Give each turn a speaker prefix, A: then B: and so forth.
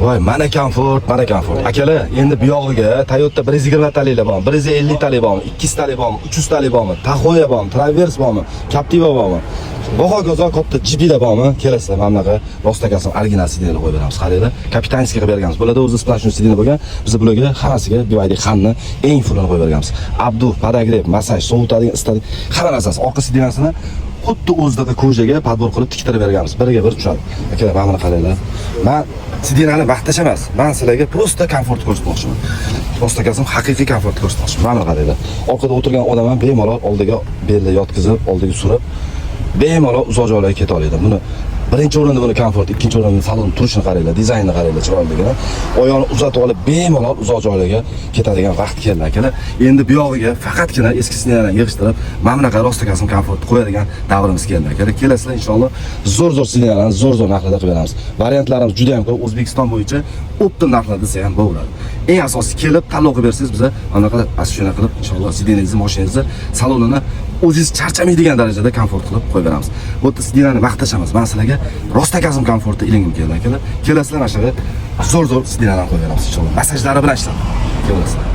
A: Voy, mana komfort, mana komfort. Akalar, endi bu yog'iga Toyota 120 talik bormi, 150 talik bormi, 200 talik bormi, 300 talik bormi, Tahoe bormi, Traverse bormi, Captiva bormi. Go'g'o katta Jeep'da bormi? Kelasizlar, mana bunaqa rostakasini original sidinalar qo'yib beramiz. Qaranglar, kapitanskiy qilib berganmiz. Bularda o'zi bilan shuni sidina bo'lgan. Biz bularga hammasiga BYD xanni eng fullini qo'yib berganmiz. Abdu, podogrev, massaj, sovutadigan, isitadigan hamma narsasi. Orqa sidinasini xuddi o'zidagi ko'jaga podbor qilib tiktirib berganmiz. Biriga bir tushadi. Akalar, mana buni qaranglar. Men sidinani vaqtacha emas, men sizlarga prosta komfort ko'rsatmoqchiman. Rostakasini haqiqiy komfort ko'rsatmoqchiman. Mana qaranglar. Orqada o'tirgan odam ham bemalol oldiga belni yotqizib, oldiga surib bemalol uzoq joylarga keta oladi. Buni birinchi o'rinda buni komfort, ikkinchi o'rinda salon turishini qaranglar, dizaynni qaranglar, chiroyligini. Oyoqni uzatib olib bemalol uzoq joylarga ketadigan vaqt keldi akalar. Endi bu yog'iga faqatgina eski sidinalarni yig'ishtirib, mana bunaqa rostakasini komfort qo'yadigan davrimiz keldi akalar. Kelasizlar inshaalloh zo'r sidinalarni zo'r narxlarda qilib beramiz. Variantlarimiz juda ham ko'p. O'zbekiston bo'yicha optim narxlarda desa ham bo'ladi. Eng asosiysi kelib tanlov qilib bersangiz, biz mana bunaqa ashuna qilib inshaalloh sidinangizni, mashinangizni, salonini o'zingiz charchamaydigan darajada komfort qilib qo'yib beramiz. Bu sidinani maqtashamiz. Men sizlarga rostakazm komforti ilingim keldi akalar. Kelasizlar, mana shunday zo'r sidinalarni qo'yib beramiz inshaalloh. Masajlari bilan ishlab. Kelasizlar.